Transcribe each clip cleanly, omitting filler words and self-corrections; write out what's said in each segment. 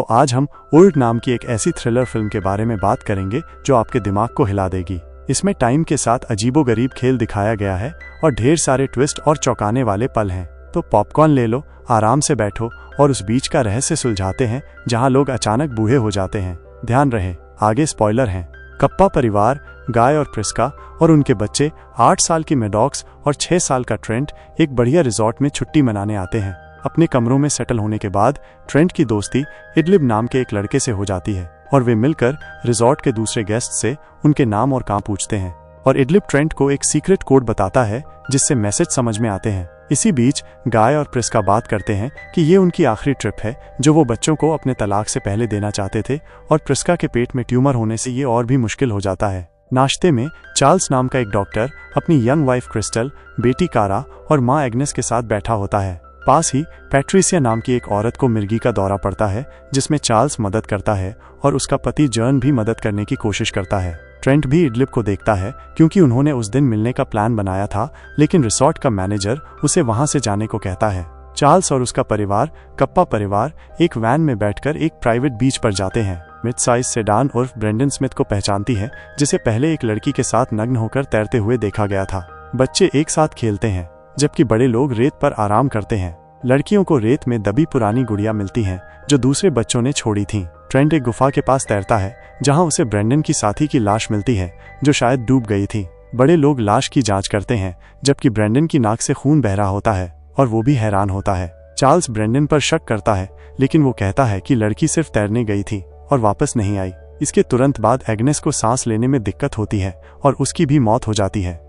तो आज हम ओल्ड नाम की एक ऐसी थ्रिलर फिल्म के बारे में बात करेंगे जो आपके दिमाग को हिला देगी। इसमें टाइम के साथ अजीबोगरीब खेल दिखाया गया है और ढेर सारे ट्विस्ट और चौंकाने वाले पल हैं। तो पॉपकॉर्न ले लो, आराम से बैठो और उस बीच का रहस्य सुलझाते हैं जहां लोग अचानक बूढ़े हो जाते हैं। ध्यान रहे, आगे स्पॉइलर हैं। कप्पा परिवार, गाय और प्रिस्का और उनके बच्चे, 8 साल की मैडॉक्स और 6 साल का ट्रेंट एक बढ़िया रिजॉर्ट में छुट्टी मनाने आते हैं। अपने कमरों में सेटल होने के बाद ट्रेंट की दोस्ती इडलिब नाम के एक लड़के से हो जाती है और वे मिलकर रिजॉर्ट के दूसरे गेस्ट से उनके नाम और काम पूछते हैं और इडलिब ट्रेंट को एक सीक्रेट कोड बताता है जिससे मैसेज समझ में आते हैं। इसी बीच गाय और प्रिस्का बात करते हैं कि ये उनकी आखिरी ट्रिप है जो वो बच्चों को अपने तलाक से पहले देना चाहते थे और प्रिस्का के पेट में ट्यूमर होने से ये और भी मुश्किल हो जाता है। नाश्ते में चार्ल्स नाम का एक डॉक्टर अपनी यंग वाइफ क्रिस्टल, बेटी कारा और माँ एग्नेस के साथ बैठा होता है। पास ही पैट्रिसिया नाम की एक औरत को मिर्गी का दौरा पड़ता है जिसमें चार्ल्स मदद करता है और उसका पति जर्न भी मदद करने की कोशिश करता है। ट्रेंट भी इडलिब को देखता है क्योंकि उन्होंने उस दिन मिलने का प्लान बनाया था, लेकिन रिसोर्ट का मैनेजर उसे वहां से जाने को कहता है। चार्ल्स और उसका परिवार, कप्पा परिवार, एक वैन में बैठकर एक प्राइवेट बीच पर जाते हैं। मिड साइज सेडान उर्फ ब्रेंडन स्मिथ को पहचानती है जिसे पहले एक लड़की के साथ नग्न होकर तैरते हुए देखा गया था। बच्चे एक साथ खेलते हैं जबकि बड़े लोग रेत पर आराम करते हैं। लड़कियों को रेत में दबी पुरानी गुड़िया मिलती हैं जो दूसरे बच्चों ने छोड़ी थीं। ट्रेंट एक गुफा के पास तैरता है जहां उसे ब्रेंडन की साथी की लाश मिलती है जो शायद डूब गई थी। बड़े लोग लाश की जांच करते हैं जबकि ब्रेंडन की नाक से खून बह रहा होता है और वो भी हैरान होता है। चार्ल्स ब्रेंडन पर शक करता है लेकिन वो कहता है कि लड़की सिर्फ तैरने गई थी और वापस नहीं आई। इसके तुरंत बाद एग्नेस को सांस लेने में दिक्कत होती है और उसकी भी मौत हो जाती है।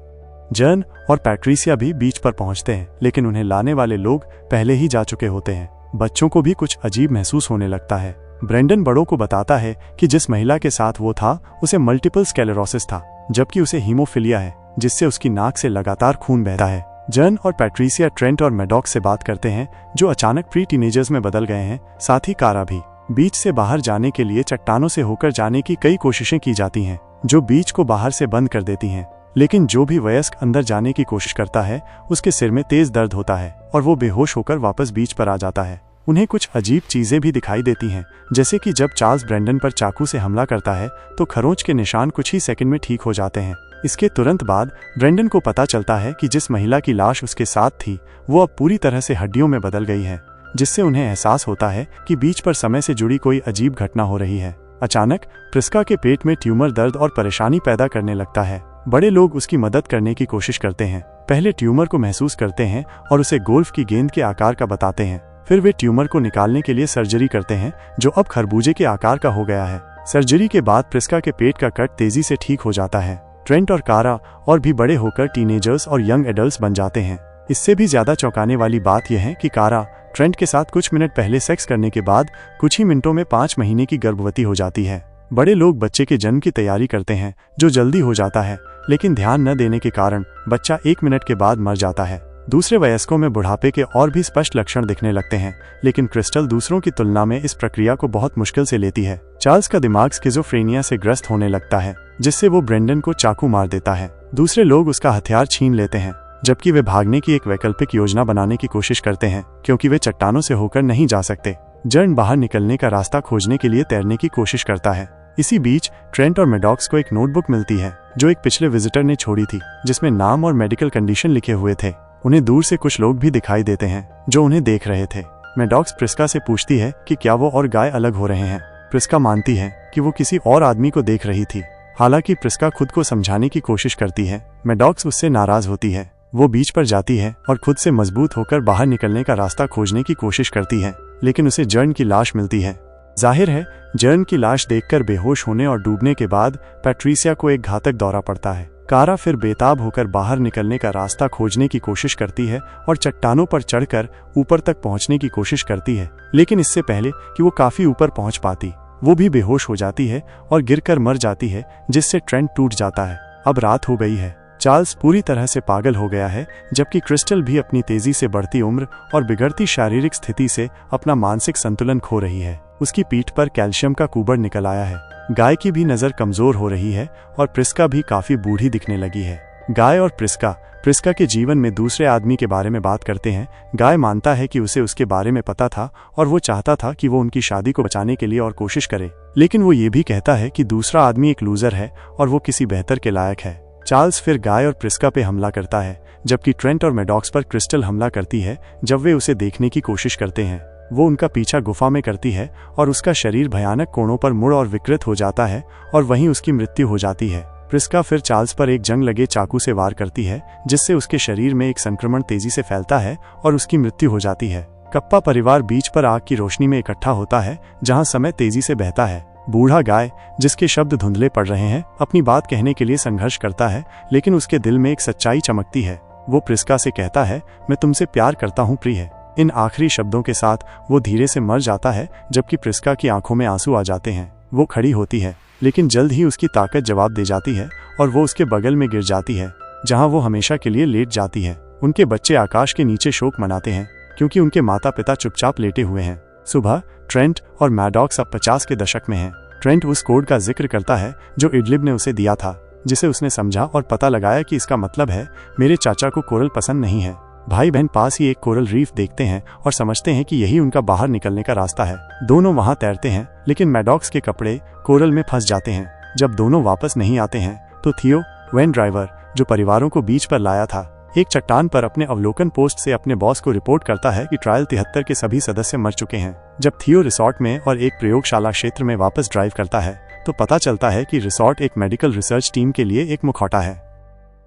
जर्न और पैट्रिसिया भी बीच पर पहुंचते हैं लेकिन उन्हें लाने वाले लोग पहले ही जा चुके होते हैं। बच्चों को भी कुछ अजीब महसूस होने लगता है। ब्रेंडन बड़ों को बताता है कि जिस महिला के साथ वो था उसे मल्टीपल स्क्लेरोसिस था जबकि उसे हीमोफीलिया है जिससे उसकी नाक से लगातार खून बहता है। जर्न और पैट्रिसिया ट्रेंट और मैडॉक्स से बात करते हैं जो अचानक प्री टीनेजर्स में बदल गए हैं। साथ ही कारा भी। बीच से बाहर जाने के लिए चट्टानों से होकर जाने की कई कोशिशें की जाती हैं जो बीच को बाहर से बंद कर देती हैं, लेकिन जो भी वयस्क अंदर जाने की कोशिश करता है उसके सिर में तेज दर्द होता है और वो बेहोश होकर वापस बीच पर आ जाता है। उन्हें कुछ अजीब चीजें भी दिखाई देती हैं, जैसे कि जब चार्ल्स ब्रेंडन पर चाकू से हमला करता है तो खरोंच के निशान कुछ ही सेकंड में ठीक हो जाते हैं। इसके तुरंत बाद ब्रेंडन को पता चलता है कि जिस महिला की लाश उसके साथ थी वो अब पूरी तरह से हड्डियों में बदल गई है, जिससे उन्हें एहसास होता है कि बीच पर समय से जुड़ी कोई अजीब घटना हो रही है। अचानक प्रिस्का के पेट में ट्यूमर दर्द और परेशानी पैदा करने लगता है। बड़े लोग उसकी मदद करने की कोशिश करते हैं। पहले ट्यूमर को महसूस करते हैं और उसे गोल्फ की गेंद के आकार का बताते हैं। फिर वे ट्यूमर को निकालने के लिए सर्जरी करते हैं जो अब खरबूजे के आकार का हो गया है। सर्जरी के बाद प्रिस्का के पेट का कट तेजी से ठीक हो जाता है। ट्रेंट और कारा और भी बड़े होकर टीनेजर्स और यंग एडल्ट्स बन जाते हैं। इससे भी ज्यादा चौंकाने वाली बात यह है कि कारा ट्रेंट के साथ कुछ मिनट पहले सेक्स करने के बाद कुछ ही मिनटों में 5 महीने की गर्भवती हो जाती है। बड़े लोग बच्चे के जन्म की तैयारी करते हैं जो जल्दी हो जाता है, लेकिन ध्यान न देने के कारण बच्चा 1 मिनट के बाद मर जाता है। दूसरे वयस्कों में बुढ़ापे के और भी स्पष्ट लक्षण दिखने लगते हैं, लेकिन क्रिस्टल दूसरों की तुलना में इस प्रक्रिया को बहुत मुश्किल से लेती है। चार्ल्स का दिमाग स्किज़ोफ्रेनिया से ग्रस्त होने लगता है जिससे वो ब्रेंडन को चाकू मार देता है। दूसरे लोग उसका हथियार छीन लेते हैं जबकि वे भागने की एक वैकल्पिक योजना बनाने की कोशिश करते हैं क्योंकि वे चट्टानों से होकर नहीं जा सकते। जर्न बाहर निकलने का रास्ता खोजने के लिए तैरने की कोशिश करता है। इसी बीच ट्रेंट और मैडॉक्स को एक नोटबुक मिलती है जो एक पिछले विजिटर ने छोड़ी थी जिसमें नाम और मेडिकल कंडीशन लिखे हुए थे। उन्हें दूर से कुछ लोग भी दिखाई देते हैं जो उन्हें देख रहे थे। मैडॉक्स प्रिस्का से पूछती है कि क्या वो और गाय अलग हो रहे हैं। प्रिस्का मानती है कि वो किसी और आदमी को देख रही थी। हालांकि प्रिस्का खुद को समझाने की कोशिश करती है। मैडॉक्स उससे नाराज होती है। वो बीच पर जाती है और खुद से मजबूत होकर बाहर निकलने का रास्ता खोजने की कोशिश करती है, लेकिन उसे जर्न की लाश मिलती है। जाहिर है जर्न की लाश देखकर बेहोश होने और डूबने के बाद पैट्रिसिया को एक घातक दौरा पड़ता है। कारा फिर बेताब होकर बाहर निकलने का रास्ता खोजने की कोशिश करती है और चट्टानों पर चढ़कर ऊपर तक पहुंचने की कोशिश करती है, लेकिन इससे पहले कि वो काफी ऊपर पहुंच पाती वो भी बेहोश हो जाती है और गिरकर मर जाती है, जिससे ट्रेंट टूट जाता है। अब रात हो गई है। चार्ल्स पूरी तरह से पागल हो गया है जबकि क्रिस्टल भी अपनी तेजी से बढ़ती उम्र और बिगड़ती शारीरिक स्थिति से अपना मानसिक संतुलन खो रही है। उसकी पीठ पर कैल्शियम का कुबड़ निकल आया है। गाय की भी नजर कमजोर हो रही है और प्रिस्का भी काफी बूढ़ी दिखने लगी है। गाय और प्रिस्का प्रिस्का के जीवन में दूसरे आदमी के बारे में बात करते हैं। गाय मानता है कि उसे उसके बारे में पता था और वो चाहता था कि वो उनकी शादी को बचाने के लिए और कोशिश करे, लेकिन वो ये भी कहता है कि दूसरा आदमी एक लूजर है और वो किसी बेहतर के लायक है। चार्ल्स फिर गाय और प्रिस्का पे हमला करता है, जबकि ट्रेंट और मैडॉक्स पर क्रिस्टल हमला करती है जब वे उसे देखने की कोशिश करते हैं। वो उनका पीछा गुफा में करती है और उसका शरीर भयानक कोणों पर मुड़ और विकृत हो जाता है और वहीं उसकी मृत्यु हो जाती है। प्रिस्का फिर चार्ल्स पर एक जंग लगे चाकू से वार करती है, जिससे उसके शरीर में एक संक्रमण तेजी से फैलता है और उसकी मृत्यु हो जाती है। कप्पा परिवार बीच पर आग की रोशनी में इकट्ठा होता है, जहां समय तेजी से बहता है। बूढ़ा गाय, जिसके शब्द धुंधले पड़ रहे हैं, अपनी बात कहने के लिए संघर्ष करता है, लेकिन उसके दिल में एक सच्चाई चमकती है। वो प्रिस्का से कहता है, मैं तुमसे प्यार करता हूँ प्रिय। इन आखिरी शब्दों के साथ वो धीरे से मर जाता है, जबकि प्रिस्का की आंखों में आंसू आ जाते हैं। वो खड़ी होती है, लेकिन जल्द ही उसकी ताकत जवाब दे जाती है और वो उसके बगल में गिर जाती है, जहां वो हमेशा के लिए लेट जाती है। उनके बच्चे आकाश के नीचे शोक मनाते हैं, क्योंकि उनके माता पिता चुपचाप लेटे हुए हैं। सुबह ट्रेंट और मैडॉक्स अब 50 के दशक में हैं। ट्रेंट उस कोड का जिक्र करता है जो इडलिब ने उसे दिया था, जिसे उसने समझा और पता लगाया कि इसका मतलब है मेरे चाचा को कोरल पसंद नहीं है। भाई बहन पास ही एक कोरल रीफ देखते हैं और समझते हैं कि यही उनका बाहर निकलने का रास्ता है। दोनों वहां तैरते हैं, लेकिन मैडॉक्स के कपड़े कोरल में फंस जाते हैं। जब दोनों वापस नहीं आते हैं तो थियो, वैन ड्राइवर, जो परिवारों को बीच पर लाया था, एक चट्टान पर अपने अवलोकन पोस्ट से अपने बॉस को रिपोर्ट करता है कि ट्रायल 73 के सभी सदस्य मर चुके हैं। जब थियो रिसोर्ट में और एक प्रयोगशाला क्षेत्र में वापस ड्राइव करता है तो पता चलता है कि रिसोर्ट एक मेडिकल रिसर्च टीम के लिए एक मुखौटा है।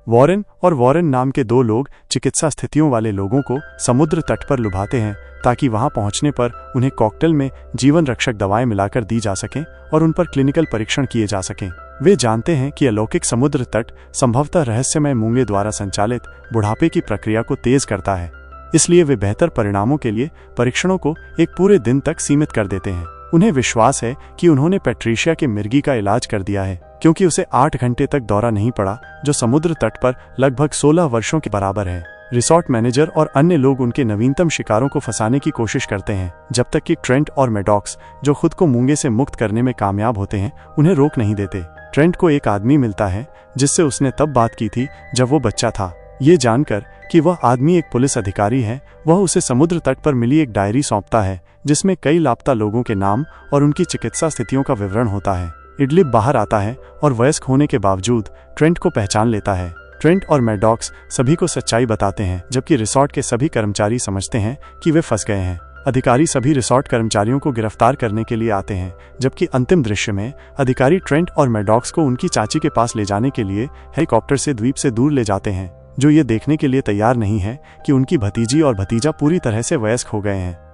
वॉरेन और वॉरेन नाम के दो लोग चिकित्सा स्थितियों वाले लोगों को समुद्र तट पर लुभाते हैं ताकि वहां पहुंचने पर उन्हें कॉकटेल में जीवन रक्षक दवाएं मिलाकर दी जा सकें और उन पर क्लिनिकल परीक्षण किए जा सकें। वे जानते हैं कि अलौकिक समुद्र तट संभवतः रहस्यमय मूंगे द्वारा संचालित बुढ़ापे की प्रक्रिया को तेज करता है, इसलिए वे बेहतर परिणामों के लिए परीक्षणों को एक पूरे दिन तक सीमित कर देते हैं। उन्हें विश्वास है कि उन्होंने पैट्रिशिया के मिर्गी का इलाज कर दिया है, क्योंकि उसे 8 घंटे तक दौरा नहीं पड़ा, जो समुद्र तट पर लगभग 16 वर्षों के बराबर है। रिसोर्ट मैनेजर और अन्य लोग उनके नवीनतम शिकारों को फंसाने की कोशिश करते हैं, जब तक कि ट्रेंट और मैडॉक्स, जो खुद को मूंगे से मुक्त करने में कामयाब होते हैं, उन्हें रोक नहीं देते। ट्रेंट को एक आदमी मिलता है जिससे उसने तब बात की थी जब वो बच्चा था। ये जानकर कि वह आदमी एक पुलिस अधिकारी है, वह उसे समुद्र तट पर मिली एक डायरी सौंपता है जिसमें कई लापता लोगों के नाम और उनकी चिकित्सा स्थितियों का विवरण होता है। इडलिब बाहर आता है और वयस्क होने के बावजूद ट्रेंट को पहचान लेता है। ट्रेंट और मैडॉक्स सभी को सच्चाई बताते हैं, जबकि रिसोर्ट के सभी कर्मचारी समझते हैं कि वे फंस गए हैं। अधिकारी सभी रिसोर्ट कर्मचारियों को गिरफ्तार करने के लिए आते हैं, जबकि अंतिम दृश्य में अधिकारी ट्रेंट और मैडॉक्स को उनकी चाची के पास ले जाने के लिए हेलीकॉप्टर से द्वीप से दूर ले जाते हैं, जो ये देखने के लिए तैयार नहीं है कि उनकी भतीजी और भतीजा पूरी तरह से वयस्क हो गए हैं।